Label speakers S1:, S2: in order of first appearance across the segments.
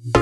S1: Hi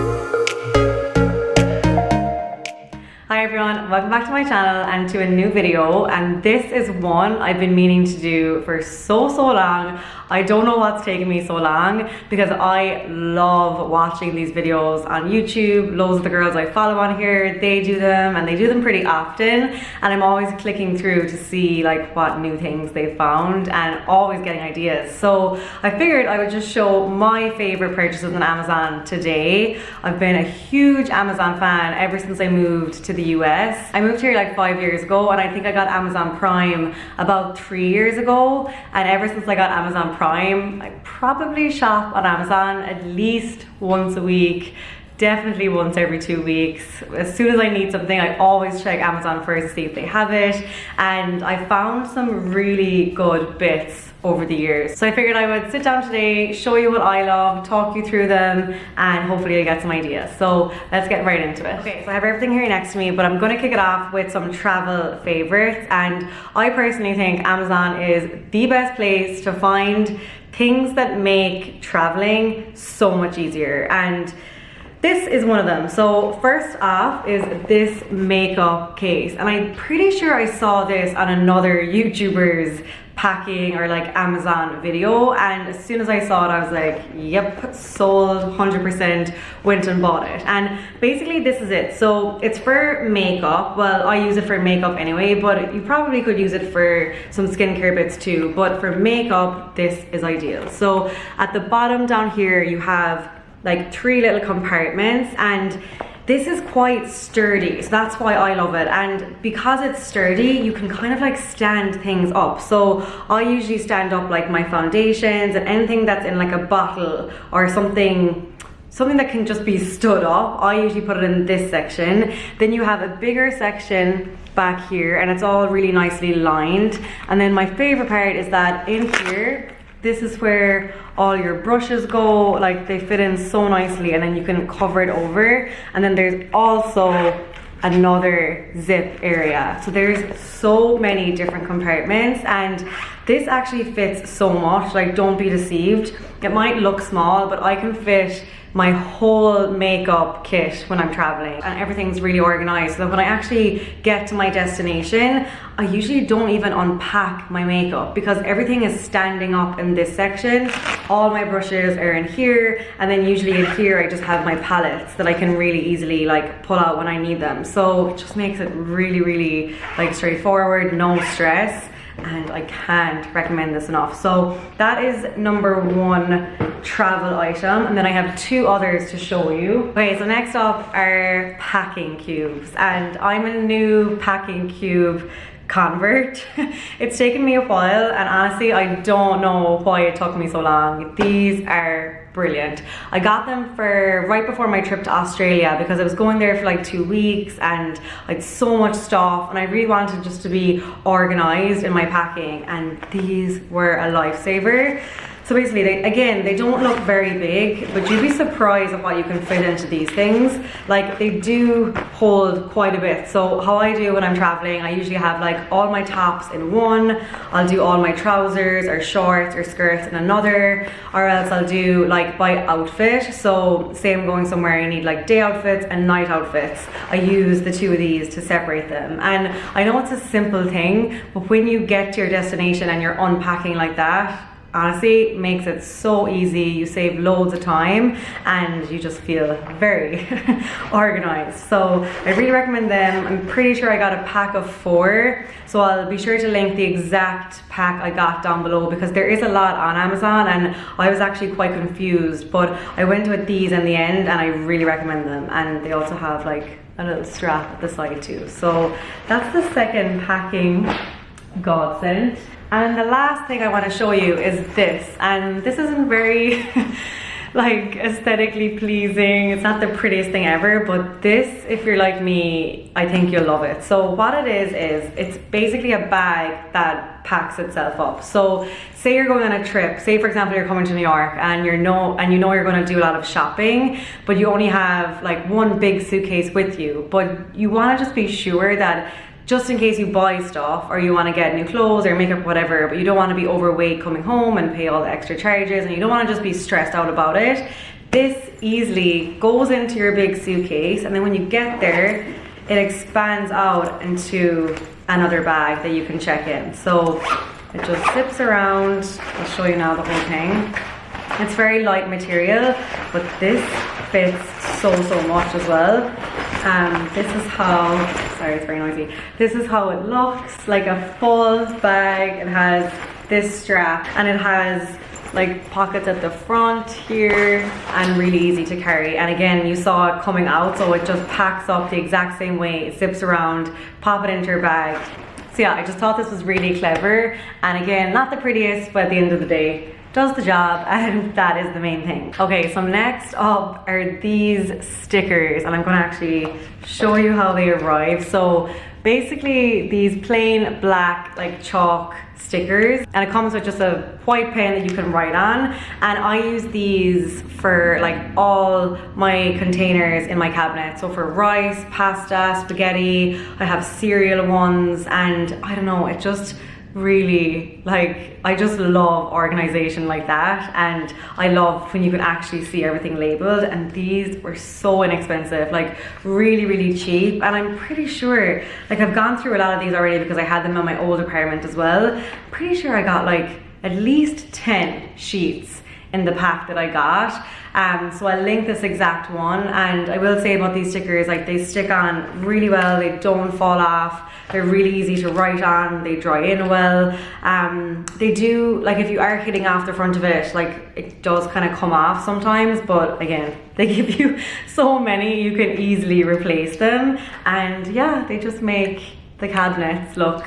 S1: everyone, welcome back to my channel and to a new video, and this is one I've been meaning to do for so long. I don't know what's taken me so long because I love watching these videos on YouTube. Loads of the girls I follow on here, they do them and they do them pretty often, and I'm always clicking through to see like what new things they found and always getting ideas. So I figured I would just show my favorite purchases on Amazon today. I've been a huge Amazon fan ever since I moved to the US. I moved here like 5 years ago, and I think I got Amazon Prime about 3 years ago, and ever since I got Amazon Prime, I probably shop on Amazon at least once a week, definitely once every 2 weeks. As soon as I need something, I always check Amazon first to see if they have it, and I found some really good bits over the years. So I figured I would sit down today, show you what I love, talk you through them, and hopefully you'll get some ideas. So let's get right into it. Okay, so I have everything here next to me, but I'm gonna kick it off with some travel favorites. And I personally think Amazon is the best place to find things that make traveling so much easier. And this is one of them. So first off is this makeup case, and I'm pretty sure I saw this on another YouTuber's packing or like Amazon video, and as soon as I saw it I was like, yep, sold, 100%, went and bought it. And basically this is it. So it's for makeup. Well, I use it for makeup anyway, but you probably could use it for some skincare bits too, but for makeup this is ideal. So at the bottom down here you have like 3 little compartments, and this is quite sturdy, so that's why I love it. And because it's sturdy, you can kind of like stand things up. So I usually stand up like my foundations and anything that's in like a bottle or something that can just be stood up. I usually put it in this section. Then you have a bigger section back here, and it's all really nicely lined. And then my favorite part is that in here, this is where all your brushes go, like they fit in so nicely, and then you can cover it over. And then there's also another zip area. So there's so many different compartments, and this actually fits so much. Like, don't be deceived. It might look small, but I can fit my whole makeup kit when I'm traveling, and everything's really organized, so that when I actually get to my destination, I usually don't even unpack my makeup because everything is standing up in this section. All my brushes are in here, and then usually in here I just have my palettes that I can really easily like pull out when I need them. So it just makes it really like straightforward, no stress, and I can't recommend this enough. So that is number 1 travel item, and then I have 2 others to show you. Okay, so next up are packing cubes, and I'm a new packing cube convert. It's taken me a while, and honestly I don't know why it took me so long. These are brilliant. I got them for right before my trip to Australia because I was going there for like 2 weeks and I had so much stuff, and I really wanted just to be organized in my packing, and these were a lifesaver. So basically, they don't look very big, but you'd be surprised at what you can fit into these things. Like, they do hold quite a bit. So how I do when I'm traveling, I usually have like all my tops in one, I'll do all my trousers or shorts or skirts in another, or else I'll do like by outfit. So say I'm going somewhere, I need like day outfits and night outfits. I use the 2 of these to separate them. And I know it's a simple thing, but when you get to your destination and you're unpacking like that, honestly, makes it so easy. You save loads of time and you just feel very organized. So I really recommend them. I'm pretty sure I got a pack of 4, so I'll be sure to link the exact pack I got down below because there is a lot on Amazon and I was actually quite confused, but I went with these in the end and I really recommend them. And they also have like a little strap at the side too. So that's the second packing godsend. And the last thing I want to show you is this, and this isn't very like aesthetically pleasing. It's not the prettiest thing ever, but this, if you're like me, I think you'll love it. So what it is it's basically a bag that packs itself up. So say you're going on a trip, say for example you're coming to New York and you know you're going to do a lot of shopping, but you only have like one big suitcase with you, but you want to just be sure that just in case you buy stuff or you want to get new clothes or makeup, whatever, but you don't want to be overweight coming home and pay all the extra charges, and you don't want to just be stressed out about it, this easily goes into your big suitcase, and then when you get there, it expands out into another bag that you can check in. So it just zips around. I'll show you now the whole thing. It's very light material, but this fits so much as well. This is how, sorry, it's very noisy. This is how it looks, like a full bag. It has this strap, and it has like pockets at the front here, and really easy to carry. And again, you saw it coming out, so it just packs up the exact same way. It zips around, pop it into your bag. So yeah, I just thought this was really clever. And again, not the prettiest, but at the end of the day, does the job, and that is the main thing. Okay, so next up are these stickers, and I'm gonna actually show you how they arrive. So basically these plain black like chalk stickers, and it comes with just a white pen that you can write on, and I use these for like all my containers in my cabinet. So for rice, pasta, spaghetti, I have cereal ones, and I don't know, it just really, like, I just love organization like that, and I love when you can actually see everything labeled. And these were so inexpensive, like really cheap. And I'm pretty sure, like, I've gone through a lot of these already because I had them in my old apartment as well. Pretty sure I got like at least 10 sheets in the pack that I got. So I'll link this exact one. And I will say about these stickers, like, they stick on really well, they don't fall off, they're really easy to write on, they dry in well. They do, like, if you are hitting off the front of it, like, it does kind of come off sometimes, but again, they give you so many, you can easily replace them. And yeah, they just make the cabinets look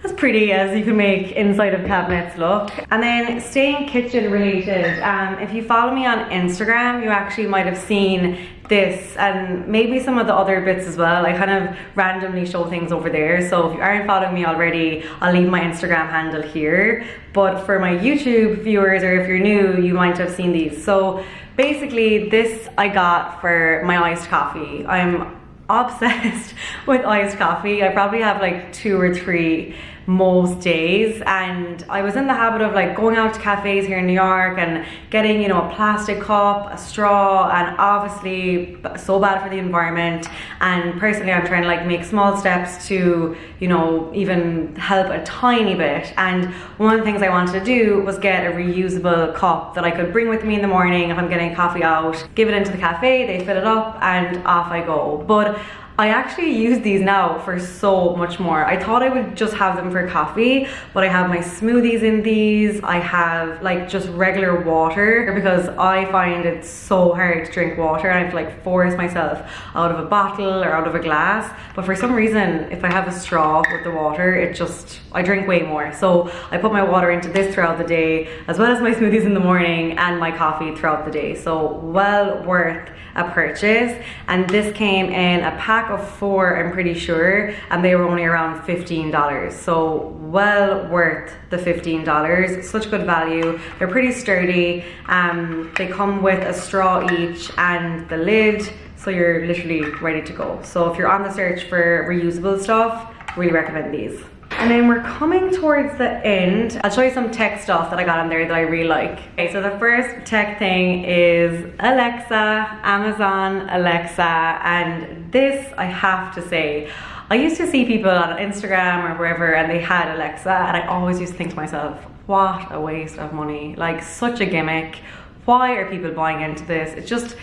S1: as pretty as you can make inside of cabinets look. And then staying kitchen related, if you follow me on Instagram, you actually might have seen this and maybe some of the other bits as well. I kind of randomly show things over there. So if you aren't following me already, I'll leave my Instagram handle here. But for my YouTube viewers, or if you're new, you might have seen these. So basically this I got for my iced coffee. I'm obsessed with iced coffee. I probably have like 2 or 3 most days, and I was in the habit of like going out to cafes here in New York and getting, you know, a plastic cup, a straw, and obviously so bad for the environment. And personally, I'm trying to like make small steps to, you know, even help a tiny bit. And one of the things I wanted to do was get a reusable cup that I could bring with me in the morning if I'm getting coffee out, give it into the cafe, they fill it up, and off I go. But I actually use these now for so much more. I thought I would just have them for coffee, but I have my smoothies in these. I have like just regular water, because I find it so hard to drink water, and I have to like force myself out of a bottle or out of a glass. But for some reason, if I have a straw with the water, it just, I drink way more. So I put my water into this throughout the day, as well as my smoothies in the morning and my coffee throughout the day. So well worth a purchase. And this came in a pack of 4, I'm pretty sure, and they were only around $15. So well worth the $15. Such good value. They're pretty sturdy. They come with a straw each and the lid, so you're literally ready to go. So if you're on the search for reusable stuff, really recommend these. And then we're coming towards the end. I'll show you some tech stuff that I got on there that I really like. Okay, so the first tech thing is Alexa, Amazon Alexa. And this, I have to say, I used to see people on Instagram or wherever and they had Alexa, and I always used to think to myself, what a waste of money. Like, such a gimmick. Why are people buying into this? It's just,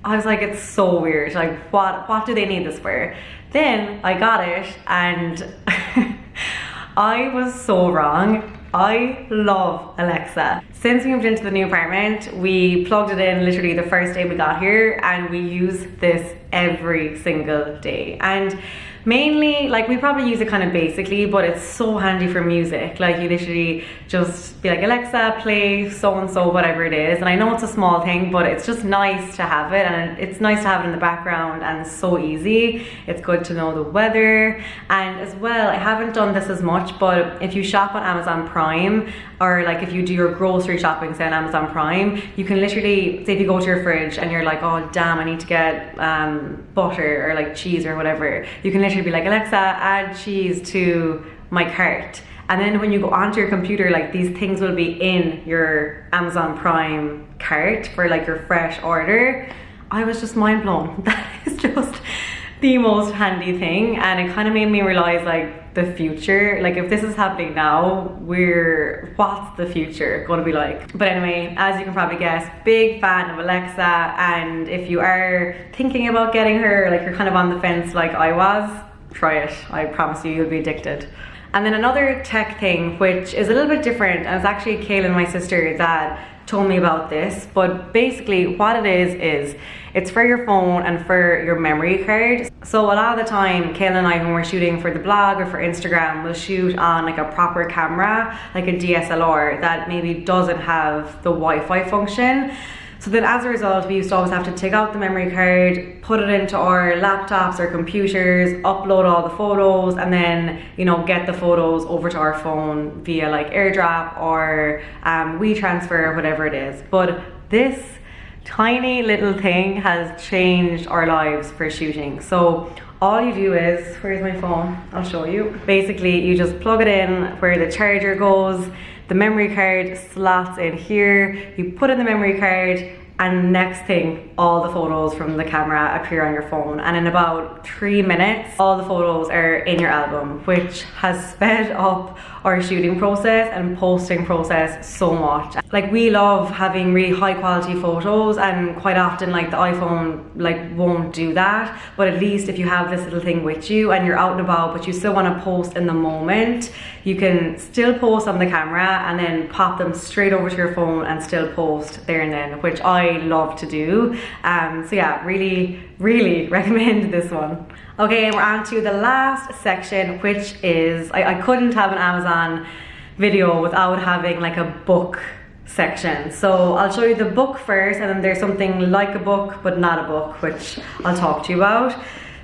S1: I was like, it's so weird. Like, what do they need this for? Then I got it, and I was so wrong. I love Alexa. Since we moved into the new apartment, we plugged it in literally the first day we got here, and we use this every single day. And mainly, like, we probably use it kind of basically, but it's so handy for music. Like, you literally just be like, Alexa, play so-and-so, whatever it is. And I know it's a small thing, but it's just nice to have it, and it's nice to have it in the background, and so easy. It's good to know the weather. And as well, I haven't done this as much, but if you shop on Amazon Prime, or like if you do your grocery shopping, say on Amazon Prime, you can literally, say if you go to your fridge and you're like, oh damn, I need to get butter or like cheese or whatever, you can literally be like, Alexa, add cheese to my cart, And then when you go onto your computer, like these things will be in your Amazon Prime cart for like your fresh order. I was just mind blown. That is just the most handy thing, and it kind of made me realize like the future, like if this is happening now, what's the future going to be like? But anyway, as you can probably guess, big fan of Alexa, and if you are thinking about getting her, like you're kind of on the fence like I was, try it. I promise you'll be addicted. And then another tech thing, which is a little bit different, and it's actually Kaylin, my sister, that told me about this, but basically what it is it's for your phone and for your memory card. So a lot of the time, Kaylin and I, when we're shooting for the blog or for Instagram, we'll shoot on like a proper camera, like a DSLR that maybe doesn't have the Wi-Fi function. So then as a result, we used to always have to take out the memory card, put it into our laptops or computers, upload all the photos, and then, you know, get the photos over to our phone via like AirDrop or WeTransfer, or whatever it is. But this tiny little thing has changed our lives for shooting. So all you do is, where's my phone? I'll show you. Basically, you just plug it in where the charger goes, the memory card slots in here, you put in the memory card, and next thing, all the photos from the camera appear on your phone. And in about 3 minutes, all the photos are in your album, which has sped up our shooting process and posting process so much. Like, we love having really high quality photos, and quite often like the iPhone like won't do that, but at least if you have this little thing with you and you're out and about but you still want to post in the moment, you can still post on the camera and then pop them straight over to your phone and still post there and then, which I love to do. So yeah, really recommend this one. Okay, we're on to the last section, which is, I couldn't have an Amazon video without having like a book section. So I'll show you the book first, and then there's something like a book but not a book, which I'll talk to you about.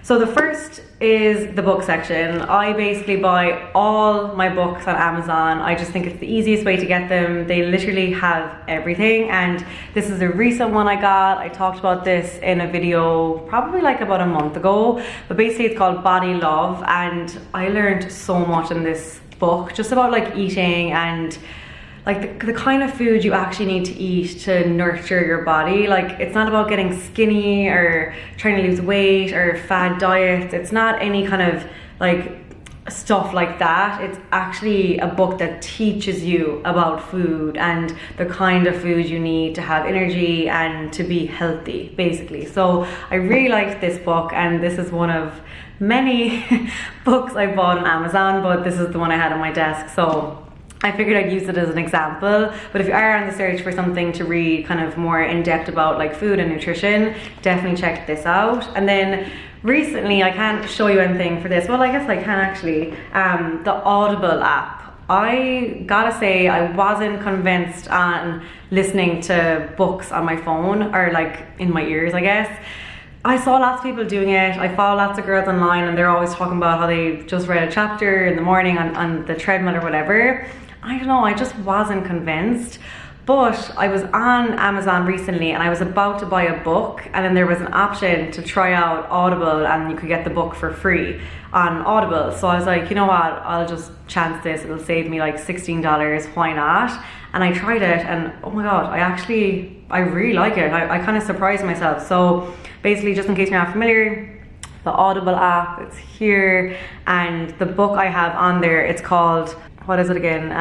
S1: So the first is the book section. I basically buy all my books on Amazon. I just think it's the easiest way to get them. They literally have everything, and this is a recent one I got. I talked about this in a video probably like about a month ago, but basically it's called Body Love, and I learned so much in this book just about like eating and like the kind of food you actually need to eat to nurture your body. Like, it's not about getting skinny or trying to lose weight or fad diets. It's not any kind of like stuff like that. It's actually a book that teaches you about food and the kind of food you need to have energy and to be healthy, basically. So I really liked this book, and this is one of many books I bought on Amazon, but this is the one I had on my desk, so I figured I'd use it as an example. But if you are on the search for something to read kind of more in depth about like food and nutrition, definitely check this out. And then recently, I can't show you anything for this, well I guess I can actually, the Audible app. I gotta say, I wasn't convinced on listening to books on my phone, or like in my ears, I guess. I saw lots of people doing it. I follow lots of girls online, and they're always talking about how they just read a chapter in the morning on the treadmill or whatever. I don't know, I just wasn't convinced. But I was on Amazon recently and I was about to buy a book, and then there was an option to try out Audible and you could get the book for free on Audible. So I was like, you know what, I'll just chance this, it'll save me like $16, why not? And I tried it, and oh my god, I really like it. I kind of surprised myself. So basically, just in case you're not familiar, the Audible app, it's here, and the book I have on there, it's called, what is it again?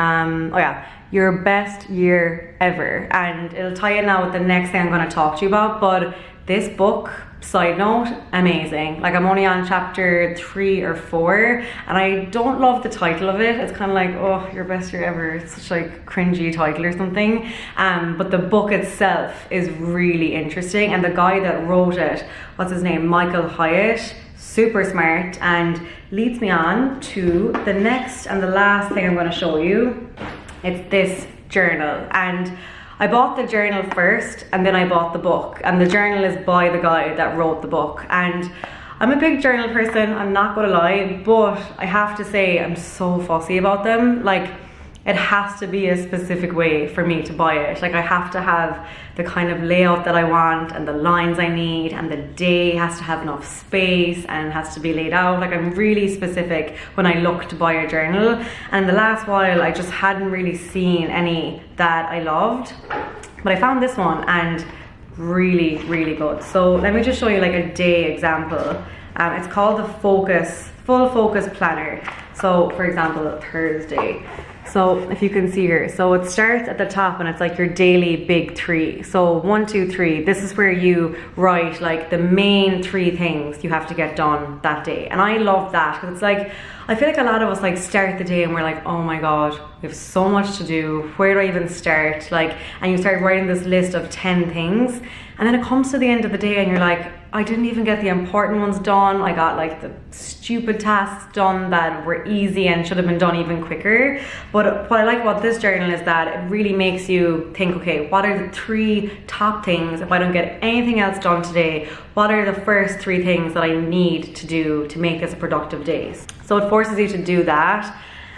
S1: Oh yeah, Your Best Year Ever, and it'll tie in now with the next thing I'm going to talk to you about. But this book, side note, amazing. Like, I'm only on chapter 3 or 4, and I don't love the title of it. It's kind of like, oh, Your Best Year Ever. It's such like cringy title or something. But the book itself is really interesting, and the guy that wrote it, what's his name, Michael Hyatt, super smart, and leads me on to the next and the last thing I'm going to show you. It's this journal, and I bought the journal first and then I bought the book, and the journal is by the guy that wrote the book. And I'm a big journal person, I'm not gonna lie, but I have to say I'm so fussy about them. Like, it has to be a specific way for me to buy it. Like I have to have the kind of layout that I want and the lines I need, and the day has to have enough space and has to be laid out. Like I'm really specific when I look to buy a journal, and the last while I just hadn't really seen any that I loved, but I found this one and really, really good. So let me just show you like a day example. It's called the Full Focus Planner. So for example, Thursday. So if you can see here, so it starts at the top and it's like your daily big 3. So 1, 2, 3, this is where you write like the main 3 things you have to get done that day. And I love that because it's like, I feel like a lot of us like start the day and we're like, oh my God, we have so much to do. Where do I even start? Like, and you start writing this list of 10 things. And then it comes to the end of the day and you're like, I didn't even get the important ones done. I got like the stupid tasks done that were easy and should have been done even quicker. But what I like about this journal is that it really makes you think, okay, what are the 3 top things? If I don't get anything else done today, what are the first 3 things that I need to do to make this a productive day? So it forces you to do that.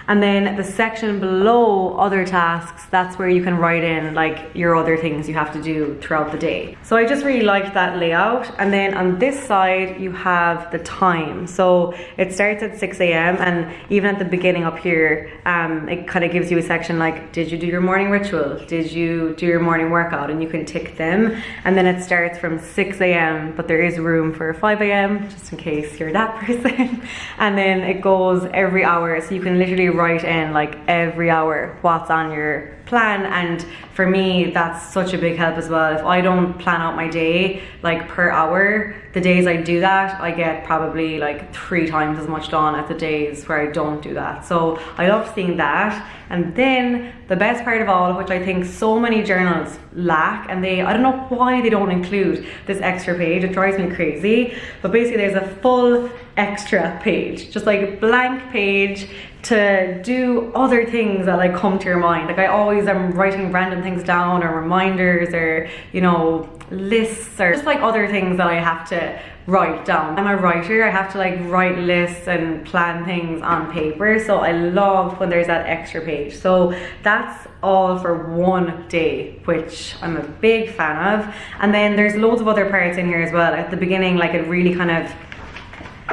S1: And then the section below other tasks, that's where you can write in like your other things you have to do throughout the day. So I just really liked that layout. And then on this side, you have the time. So it starts at 6 a.m. and even at the beginning up here, it kind of gives you a section like, did you do your morning ritual? Did you do your morning workout? And you can tick them. And then it starts from 6 a.m. but there is room for 5 a.m. just in case you're that person. And then it goes every hour. So you can literally write in like every hour what's on your plan. And for me, that's such a big help as well. If I don't plan out my day like per hour, the days I do that, I get probably like 3 times as much done as the days where I don't do that. So I love seeing that. And then the best part of all, which I think so many journals lack, and I don't know why they don't include this extra page, it drives me crazy, but basically there's a full extra page, just like a blank page to do other things that like come to your mind. Like I always am writing random things down, or reminders, or you know, lists, or just like other things that I have to write down. I'm a writer, I have to like write lists and plan things on paper, so I love when there's that extra page. So that's all for one day, which I'm a big fan of. And then there's loads of other parts in here as well. At the beginning, like it really kind of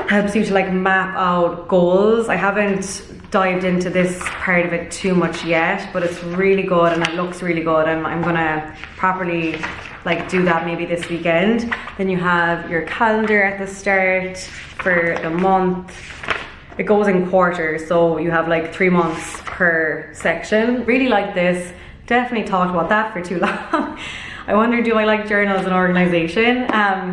S1: helps you to like map out goals. I haven't dived into this part of it too much yet, but it's really good and it looks really good, and I'm gonna properly like do that maybe this weekend. Then you have your calendar at the start for the month. It goes in quarters, so you have like 3 months per section. Really like this. Definitely talked about that for too long. I wonder, do I like journals and organization?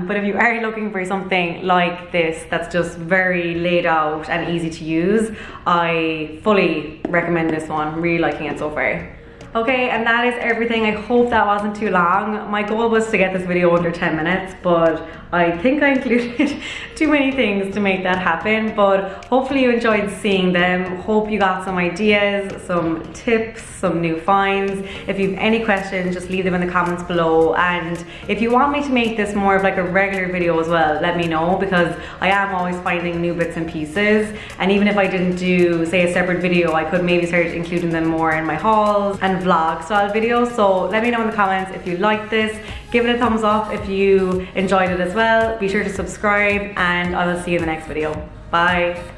S1: But if you are looking for something like this that's just very laid out and easy to use, I fully recommend this one. I'm really liking it so far. Okay, and that is everything. I hope that wasn't too long. My goal was to get this video under 10 minutes, but I think I included too many things to make that happen. But hopefully you enjoyed seeing them. Hope you got some ideas, some tips, some new finds. If you have any questions, just leave them in the comments below. And if you want me to make this more of like a regular video as well, let me know, because I am always finding new bits and pieces. And even if I didn't do, say, a separate video, I could maybe start including them more in my hauls and vlog style videos. So let me know in the comments if you liked this. Give it a thumbs up if you enjoyed it as well. Be sure to subscribe, and I will see you in the next video. Bye.